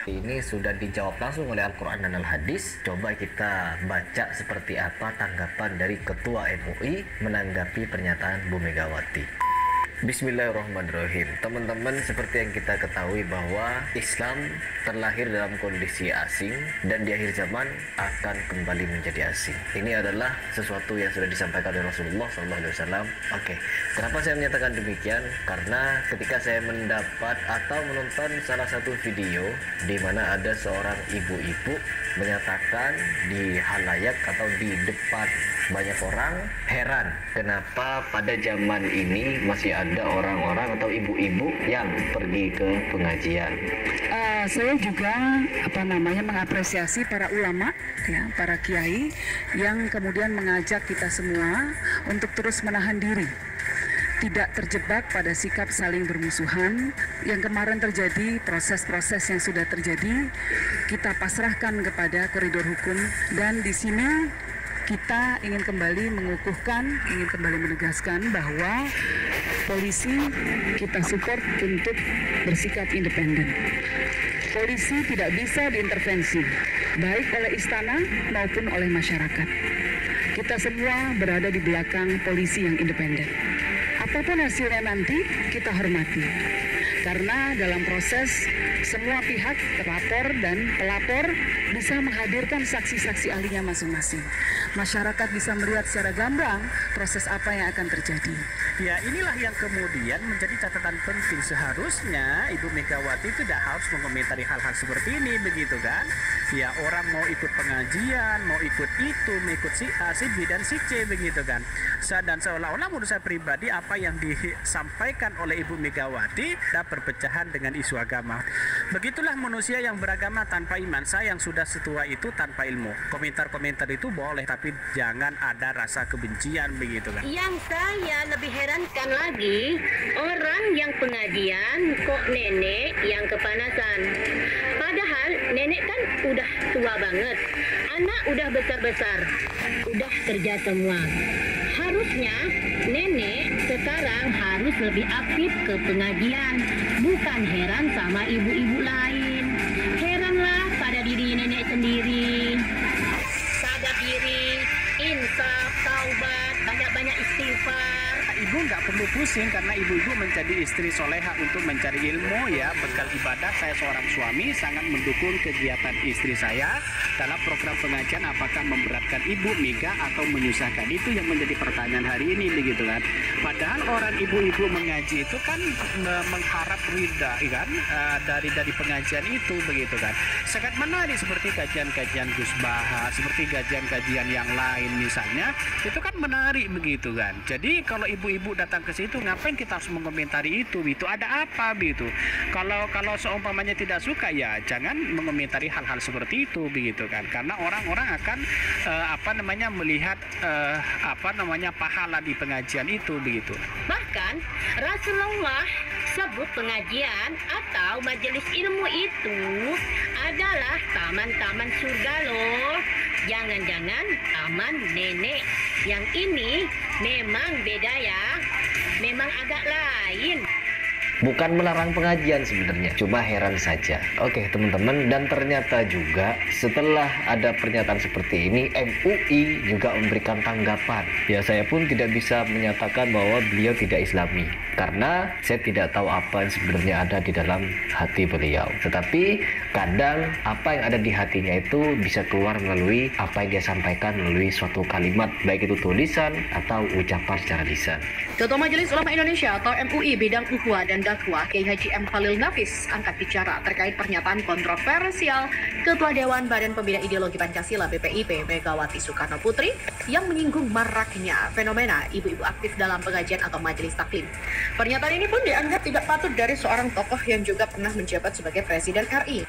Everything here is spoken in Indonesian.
Ini sudah dijawab langsung oleh Al-Quran dan Al-Hadis. Coba kita baca seperti apa tanggapan dari Ketua MUI menanggapi pernyataan Bu Megawati. Bismillahirrahmanirrahim. Teman-teman, seperti yang kita ketahui bahwa Islam terlahir dalam kondisi asing dan di akhir zaman akan kembali menjadi asing. Ini adalah sesuatu yang sudah disampaikan oleh Rasulullah SAW. Oke, kenapa saya menyatakan demikian? Karena ketika saya mendapat atau menonton salah satu video di mana ada seorang ibu-ibu menyatakan di halayak atau di depan banyak orang heran kenapa pada zaman ini masih ada orang-orang atau ibu-ibu yang pergi ke pengajian. Saya juga mengapresiasi para ulama, ya, para kiai yang kemudian mengajak kita semua untuk terus menahan diri, tidak terjebak pada sikap saling bermusuhan. Yang kemarin terjadi, proses-proses yang sudah terjadi, kita pasrahkan kepada koridor hukum, dan di sini kita ingin kembali mengukuhkan, ingin kembali menegaskan bahwa polisi kita support untuk bersikap independen. Polisi tidak bisa diintervensi, baik oleh istana maupun oleh masyarakat. Kita semua berada di belakang polisi yang independen. Apapun hasilnya nanti, kita hormati. Karena dalam proses, semua pihak terlapor dan pelapor bisa menghadirkan saksi-saksi ahlinya masing-masing. Masyarakat bisa melihat secara gamblang proses apa yang akan terjadi. Ya, inilah yang kemudian menjadi catatan penting. Seharusnya Ibu Megawati tidak harus mengomentari hal-hal seperti ini, begitu kan? Ya, orang mau ikut pengajian, mau ikut itu, mau ikut si A, si B, dan si C, begitu kan? Dan seolah-olah menurut saya pribadi apa yang disampaikan oleh Ibu Megawati ada perpecahan dengan isu agama. Begitulah manusia yang beragama tanpa iman. Saya yang sudah setua itu tanpa ilmu. Komentar-komentar itu boleh, tapi jangan ada rasa kebencian, begitu kan? Yang saya lebih herankan lagi, orang yang pengajian kok nenek yang kepanasan. Padahal nenek kan udah tua banget, anak udah besar-besar, udah kerja semua. Harusnya nenek sekarang harus lebih aktif ke pengajian, bukan heran sama ibu-ibu lain. Heranlah pada diri nenek sendiri. Sadar diri, insaf, taubat, banyak-banyak istighfar. Ibu nggak perlu pusing karena ibu-ibu menjadi istri soleha untuk mencari ilmu, ya, bekal ibadah. Saya seorang suami sangat mendukung kegiatan istri saya dalam program pengajian. Apakah memberatkan Ibu Mega atau menyusahkan? Itu yang menjadi pertanyaan hari ini, begitu kan? Padahal orang ibu-ibu mengaji itu kan mengharap ridha, kan, dari pengajian itu, begitu kan? Sangat menarik seperti kajian-kajian Gus Baha, seperti kajian-kajian yang lain misalnya, itu kan menarik, begitu kan? Jadi kalau ibu-ibu datang ke situ, ngapain kita harus mengomentari itu? Itu ada apa, begitu? Kalau seumpamanya tidak suka, ya jangan mengomentari hal-hal seperti itu, begitu kan? Karena orang-orang akan melihat pahala di pengajian itu, begitu. Bahkan Rasulullah sebut pengajian atau majelis ilmu itu adalah taman-taman surga loh. Jangan-jangan taman nenek. Yang ini memang beda ya, memang agak lain. Bukan melarang pengajian sebenarnya, cuma heran saja. Oke teman-teman, dan ternyata juga setelah ada pernyataan seperti ini, MUI juga memberikan tanggapan. Ya, saya pun tidak bisa menyatakan bahwa beliau tidak islami, karena saya tidak tahu apa yang sebenarnya ada di dalam hati beliau. Tetapi kadang apa yang ada di hatinya itu bisa keluar melalui apa yang dia sampaikan melalui suatu kalimat, baik itu tulisan atau ucapan secara lisan. Ketua Majelis Ulama Indonesia atau MUI bidang ukhuwah dan dakwah Kiai Haji M. Khalil Nafis angkat bicara terkait pernyataan kontroversial Ketua Dewan Badan Pembina Ideologi Pancasila BPIP Megawati Soekarno Putri yang menyinggung maraknya fenomena ibu-ibu aktif dalam pengajian atau majelis taklim. Pernyataan ini pun dianggap tidak patut dari seorang tokoh yang juga pernah menjabat sebagai Presiden RI.